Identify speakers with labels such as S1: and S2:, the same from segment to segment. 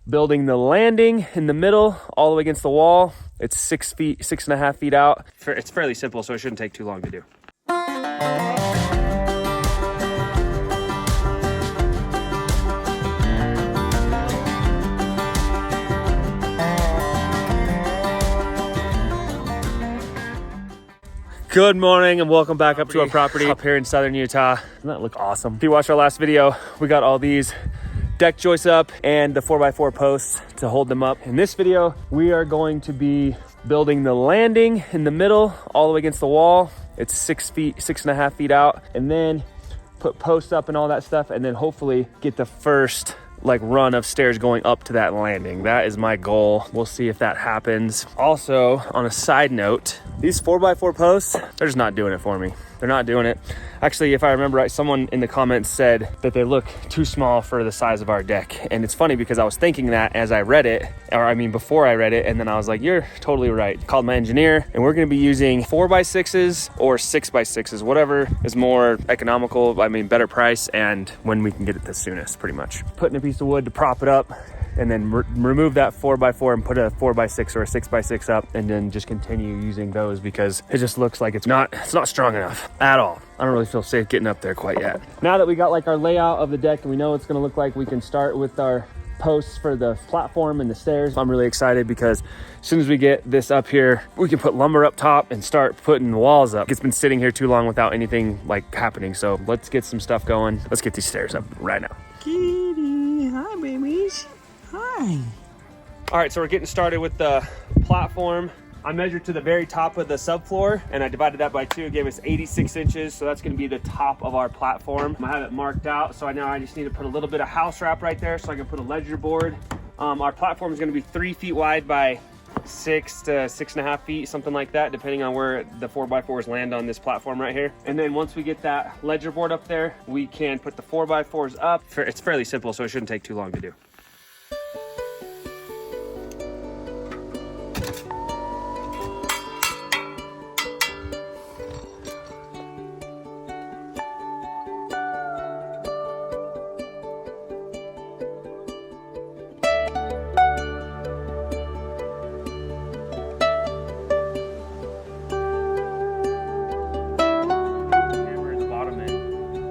S1: building the landing in the middle all the way against the wall. It's 6.5 feet out. It's fairly simple, so it shouldn't take too long to do. Good morning and welcome back up to our property up here in southern Utah. Doesn't that look awesome? If you watched our last video, we got all these deck joists up and the 4x4 posts to hold them up. In this video, we are going to be building the landing in the middle all the way against the wall. It's 6.5 feet out, and then put posts up and all that stuff, and then hopefully get the first run of stairs going up to that landing. That is my goal. We'll see if that happens. Also, on a side note, these 4x4 posts, they're just not doing it for me. They're not doing it. Actually, if I remember right, someone in the comments said that they look too small for the size of our deck. And it's funny because I was thinking that as I read it, before I read it, and then I was like, you're totally right. Called my engineer, and we're gonna be using 4x6s or 6x6s, whatever is more economical, better price, and when we can get it the soonest, pretty much. Putting a piece of wood to prop it up, and then remove that 4x4 and put a 4x6 or a 6x6 up, and then just continue using those because it just looks like it's not strong enough at all. I don't really feel safe getting up there quite yet. Now that we got our layout of the deck and we know what it's gonna look like, we can start with our posts for the platform and the stairs. I'm really excited because as soon as we get this up here, we can put lumber up top and start putting the walls up. It's been sitting here too long without anything happening. So let's get some stuff going. Let's get these stairs up right now.
S2: Kitty, hi babies. Hi.
S1: All right, so we're getting started with the platform. I measured to the very top of the subfloor and I divided that by 2. It gave us 86 inches. So that's gonna be the top of our platform. I have it marked out. So now I just need to put a little bit of house wrap right there so I can put a ledger board. Our platform is gonna be 3 feet wide by 6 to 6.5 feet, something like that, depending on where the 4x4s land on this platform right here. And then once we get that ledger board up there, we can put the 4x4s up. It's fairly simple, so it shouldn't take too long to do.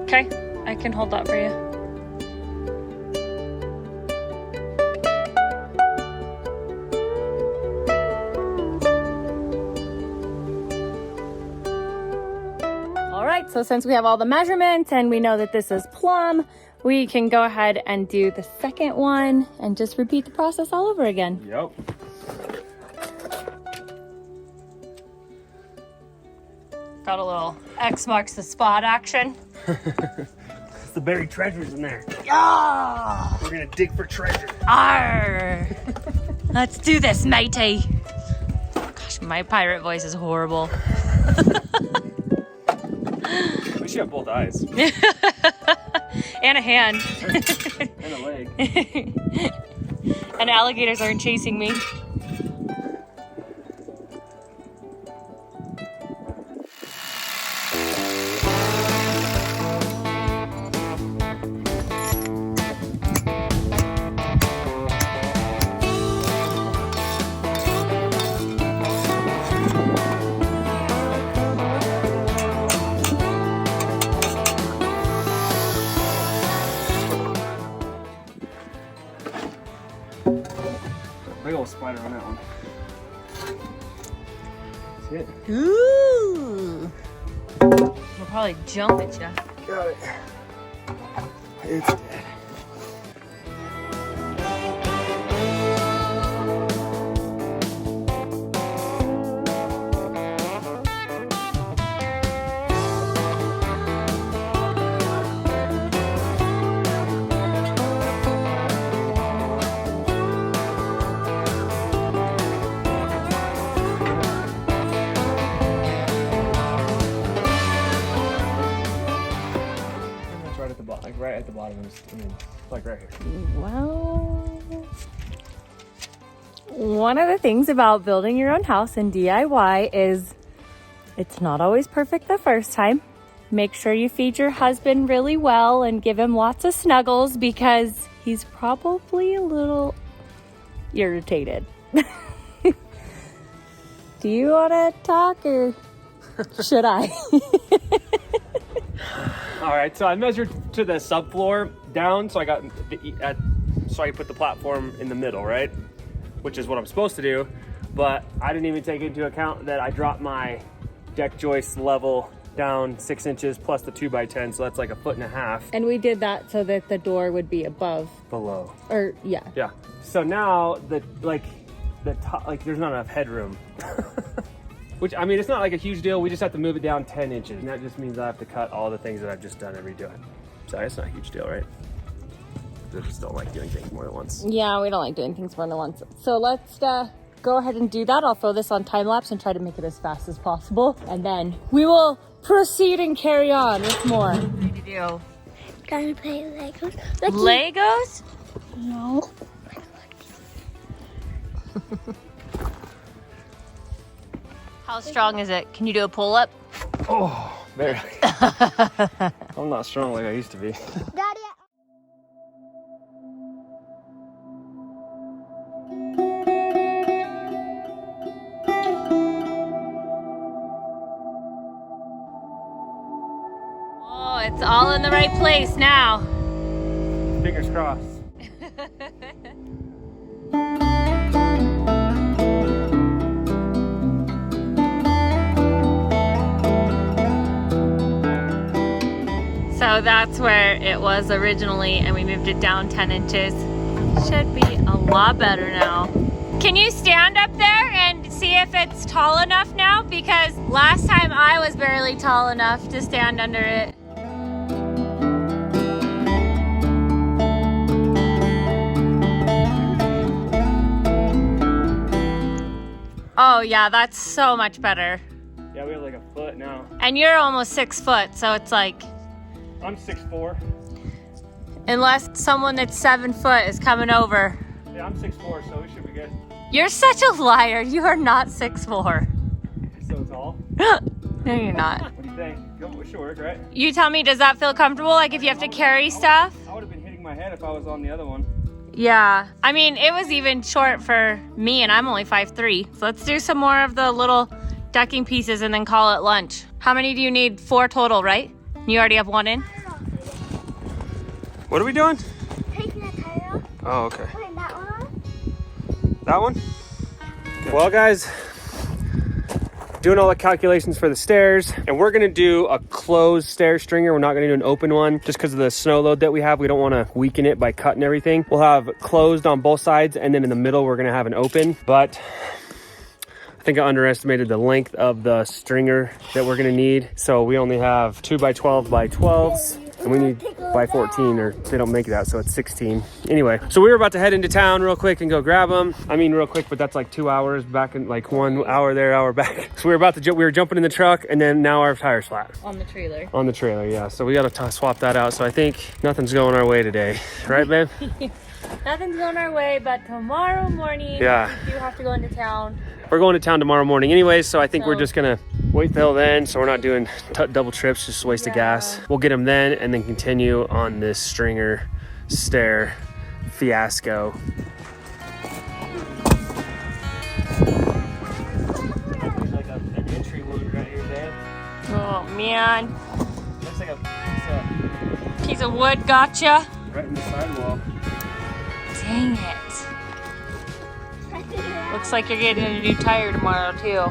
S3: Okay, I can hold that for you. All right, so since we have all the measurements and we know that this is plumb, we can go ahead and do the second one and just repeat the process all over again.
S1: Yep.
S3: Got a little X marks the spot action.
S1: It's the buried treasures in there.
S3: Yeah!
S1: We're gonna dig for treasure.
S3: Arr! Let's do this, matey. Gosh, my pirate voice is horrible.
S1: At least you have both eyes.
S3: And a hand.
S1: And a leg.
S3: And alligators aren't chasing me.
S1: Big old spider on that one. See it?
S3: Ooh. We'll probably jump at you.
S1: Got it. It's dead. Right at the bottom of right here.
S3: Well, one of the things about building your own house and DIY is it's not always perfect the first time. Make sure you feed your husband really well and give him lots of snuggles because he's probably a little irritated. Do you want to talk or should I?
S1: All right, so I measured to the subfloor down, so I got so I put the platform in the middle, right? Which is what I'm supposed to do, but I didn't even take into account that I dropped my deck joist level down 6 inches plus the 2x10, so that's like 1.5 feet.
S3: And we did that so that the door would be above.
S1: Below.
S3: Or yeah.
S1: Yeah. So now the top, like there's not enough headroom. Which, I mean, it's not like a huge deal. We just have to move it down 10 inches. And that just means I have to cut all the things that I've just done and redo it. So it's not a huge deal, right? I just don't like doing things more than once.
S3: Yeah, we don't like doing things more than once. So let's go ahead and do that. I'll throw this on time lapse and try to make it as fast as possible. And then we will proceed and carry on with more. What do you do?
S4: Gonna play Legos.
S3: Legos?
S4: No.
S3: How strong is it? Can you do a pull-up?
S1: Oh, very. I'm not strong like I used to be.
S4: Daddy.
S3: Oh, it's all in the right place now.
S1: Fingers crossed. So that's where it was originally, and we moved it down 10 inches. Should be a lot better now. Can you stand up there and see if it's tall enough now? Because last time I was barely tall enough to stand under it. Oh yeah, that's so much better. Yeah, we have like 1 foot now.
S3: And you're almost 6 foot, so it's like...
S1: I'm 6'4".
S3: Unless someone that's 7 foot is coming over.
S1: Yeah, I'm 6'4", so we should be good.
S3: You're such a liar. You are not 6'4".
S1: So tall?
S3: No, you're not.
S1: What do you think? It should work, right?
S3: You tell me, does that feel comfortable? Like if you have to carry stuff?
S1: I would have been hitting my head if I was on the other one.
S3: Yeah. I mean, it was even short for me, and I'm only 5'3". So let's do some more of the little decking pieces and then call it lunch. How many do you need? 4 total, right? You already have 1 in?
S1: What are we doing?
S4: Taking the tire off.
S1: Oh, okay.
S4: Putting that one on.
S1: That one? Well, guys, doing all the calculations for the stairs, and we're gonna do a closed stair stringer. We're not gonna do an open one just because of the snow load that we have. We don't want to weaken it by cutting everything. We'll have closed on both sides, and then in the middle we're gonna have an open. But I think I underestimated the length of the stringer that we're gonna need. So we only have 2x12x12s. And we need by 14, or they don't make that, so it's 16. Anyway, so we were about to head into town real quick and go grab them. I mean, real quick, but that's like 2 hours back, in like 1 hour there, hour back. So we were about to we were jumping in the truck, and then now our tire's flat.
S3: On the trailer.
S1: On the trailer, yeah. So we got to swap that out. So I think nothing's going our way today, right, babe?
S3: Nothing's going our way, but tomorrow morning,
S1: yeah,
S3: we do have to go into town.
S1: We're going to town tomorrow morning anyways, so I think we're just gonna wait till then, so we're not doing double trips, just a waste of gas. We'll get them then, and then continue on this stringer stair fiasco. There's like an entry wound right here, Dad.
S3: Oh man.
S1: Looks like a
S3: Piece of wood gotcha.
S1: right in the sidewall.
S3: Dang it. Looks like you're getting a new tire tomorrow too.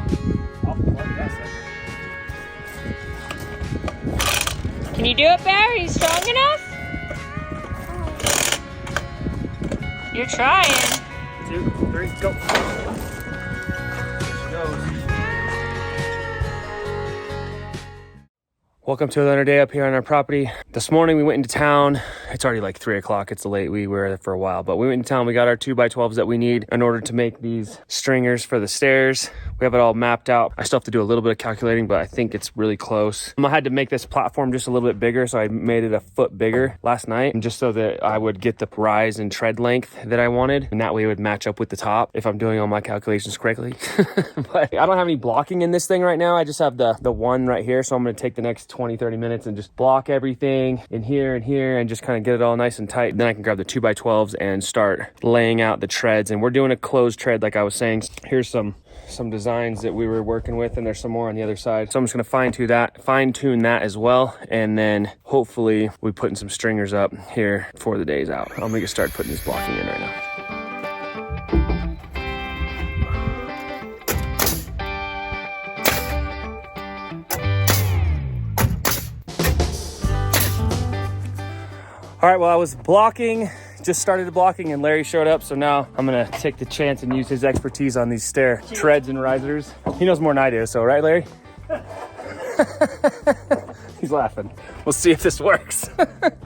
S3: Can you do it, Bear? Are you strong enough? You're trying.
S1: 2, 3, go. There she goes. Welcome to another day up here on our property. This morning we went into town. It's already like 3 o'clock. It's late. We were there for a while, but we went into town. We got our 2x12s that we need in order to make these stringers for the stairs. We have it all mapped out. I still have to do a little bit of calculating, but I think it's really close. I had to make this platform just a little bit bigger, so I made it a foot bigger last night, and just so that I would get the rise and tread length that I wanted, and that way it would match up with the top if I'm doing all my calculations correctly. But I don't have any blocking in this thing right now. I just have the one right here, so I'm going to take the next 20-30 minutes and just block everything everything in here and here and just kind of get it all nice and tight. Then I can grab the 2x12s and start laying out the treads. And we're doing a closed tread, like I was saying. Here's some designs that we were working with, and there's some more on the other side. So I'm just gonna fine tune that as well. And then hopefully we putting some stringers up here before the day's out. I'm gonna get started putting this blocking in right now. All right, well, I was blocking, just started blocking, and Larry showed up. So now I'm gonna take the chance and use his expertise on these stair treads and risers. He knows more than I do, so right, Larry? He's laughing. We'll see if this works.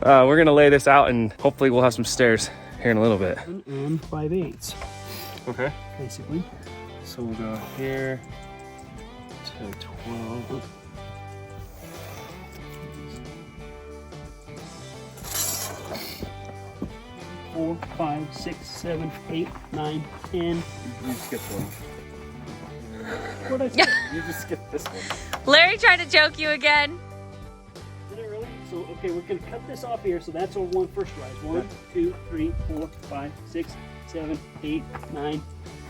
S1: We're gonna lay this out and hopefully we'll have some stairs here in a little bit.
S2: And 5/8.
S1: Okay.
S2: Basically.
S1: So we'll go here to 12.
S2: 4, 5, 6, 7, 8, 9, 10.
S1: You skipped one.
S2: What'd I say?
S1: You just skipped this one.
S3: Larry tried to joke you again.
S2: Did I really? So, okay, we're going to cut this off here. So that's our first rise. 1, 2, 3, 4, 5, 6, 7, 8, 9,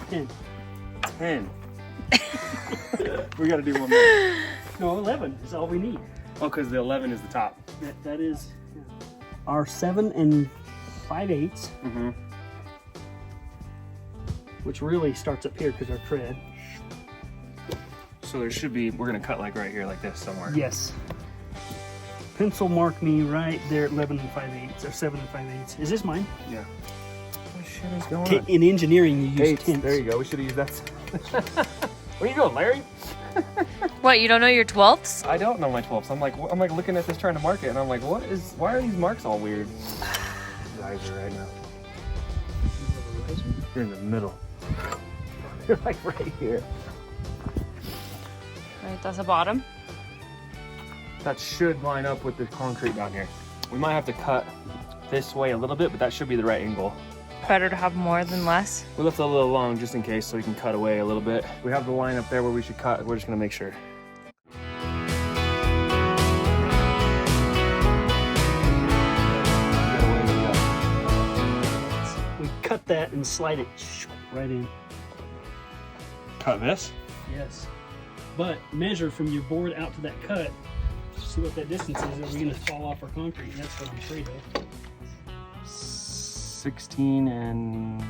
S2: 10.
S1: 10. We got to do one more.
S2: No, 11 is all we need.
S1: Oh, because the 11 is the top.
S2: That is our 7 and 5/8,
S1: Mm-hmm.
S2: which really starts up here because our tread.
S1: So there should be, we're going to cut like right here, like this somewhere.
S2: Yes. Pencil mark me right there at 11 and 5/8, or 7 and 5/8. Is this mine?
S1: Yeah. What shit is going on?
S2: In engineering, you use
S1: Eights.
S2: tenths.
S1: There you go. We should have used that. Where you going, Larry?
S3: What, you don't know your 12ths?
S1: I don't know my 12ths. I'm like looking at this trying to mark it, and I'm like, why are these marks all weird? Riser right now. You're in the middle. You're like right here.
S3: Right, that's the bottom.
S1: That should line up with the concrete down here. We might have to cut this way a little bit, but that should be the right angle.
S3: Better to have more than less.
S1: We left it a little long just in case so we can cut away a little bit. We have the line up there where we should cut. We're just gonna make sure.
S2: We cut that and slide it right in.
S1: Cut this?
S2: Yes. But measure from your board out to that cut. See what that distance is. Are we going to fall off our concrete? That's what I'm afraid of.
S1: 16 and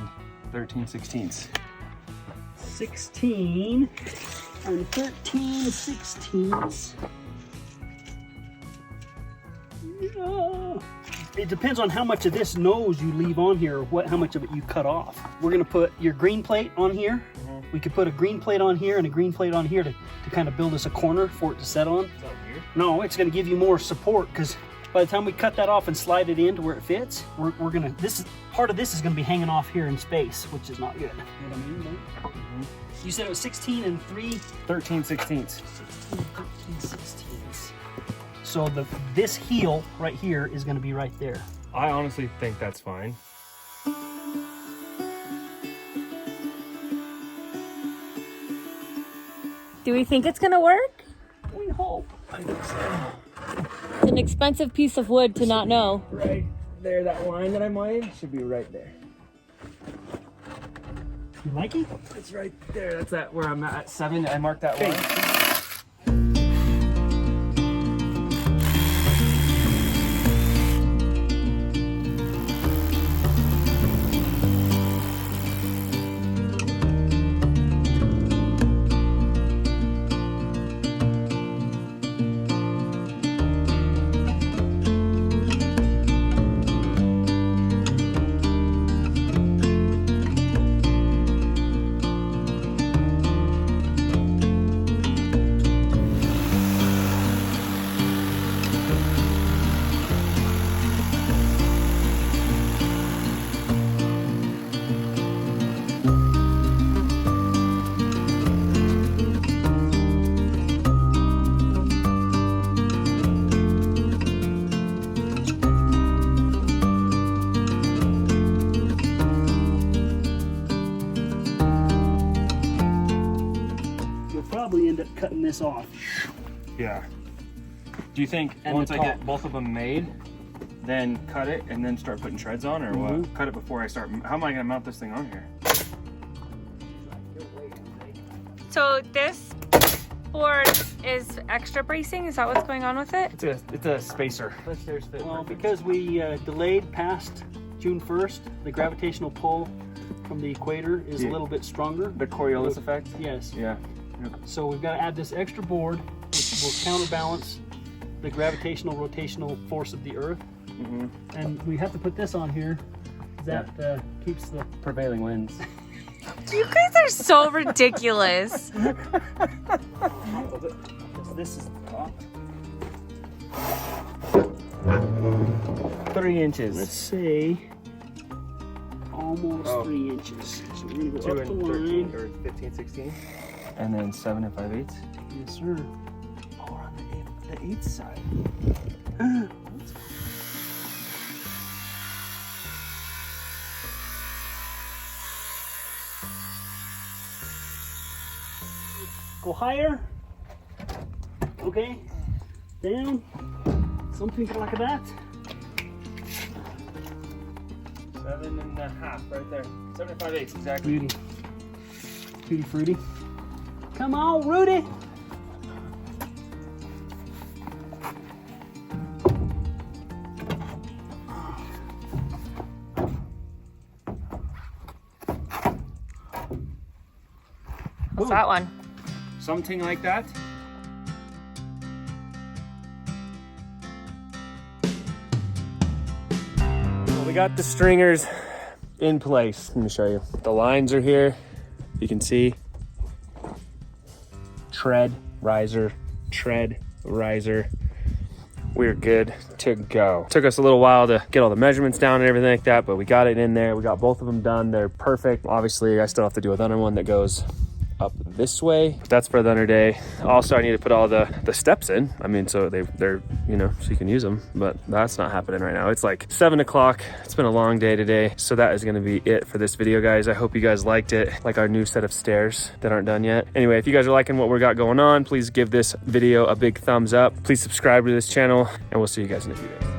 S1: 13/16.
S2: 16 and 13/16. Oh. It depends on how much of this nose you leave on here, or how much of it you cut off. We're gonna put your green plate on here.
S1: Mm-hmm.
S2: We could put a green plate on here and a green plate on here to kind of build us a corner for it to set on.
S1: Is that weird?
S2: No, it's gonna give you more support, because by the time we cut that off and slide it in to where it fits, we're gonna, part of this is gonna be hanging off here in space, which is not good. You know what I mean?
S1: Mm-hmm.
S2: You said it was 16 and
S1: 13/16.
S2: 16. So this heel right here is going to be right there.
S1: I honestly think that's fine.
S3: Do we think it's gonna work?
S2: We hope.
S1: I think so.
S3: It's an expensive piece of wood to not know.
S1: Right there, that line that I marked should be right there.
S2: You like it?
S1: It's right there. That's where I'm at 7. I marked that line.
S2: You'll probably end up cutting this off.
S1: Yeah. Do you think
S2: And
S1: once
S2: the
S1: I
S2: top.
S1: get both of them made, then cut it and then start putting treads on, or what? Cut it before I start. How am I gonna mount this thing on here?
S3: So this board is extra bracing? Is that what's going on with it?
S1: It's a spacer.
S2: Well, because we delayed past June 1st, the gravitational pull from the equator is a little bit stronger.
S1: The Coriolis effect?
S2: Yes.
S1: Yeah.
S2: So we've got to add this extra board, which will counterbalance the gravitational rotational force of the Earth. And we have to put this on here. That keeps the
S1: Prevailing winds.
S3: You guys are so ridiculous.
S2: This is the top.
S1: 3 inches.
S2: Let's say almost 3 inches. So we're gonna go
S1: 2
S2: up the
S1: and 13
S2: line.
S1: or 15, 16. And then 7 and 5/8.
S2: Yes, sir.
S1: Oh, we're on the 8th side.
S2: Go higher. Okay. Down. Something like that.
S1: 7.5 right there. 7 and 5/8 exactly.
S2: Beauty. Tutti frutti. Come on, Rudy.
S3: What's that one?
S1: Something like that. Well, we got the stringers in place. Let me show you. The lines are here. You can see. Tread, riser, tread, riser. We're good to go. Took us a little while to get all the measurements down and everything like that, but we got it in there. We got both of them done. They're perfect. Obviously, I still have to do another one that goes up this way. That's for another day. Also, I need to put all the steps in. I mean, so they're, you know, so you can use them, but that's not happening right now. It's like 7 o'clock. It's been a long day today. So that is gonna be it for this video, guys. I hope you guys liked it, like our new set of stairs that aren't done yet. Anyway, if you guys are liking what we got going on, please give this video a big thumbs up. Please subscribe to this channel, and we'll see you guys in a few days.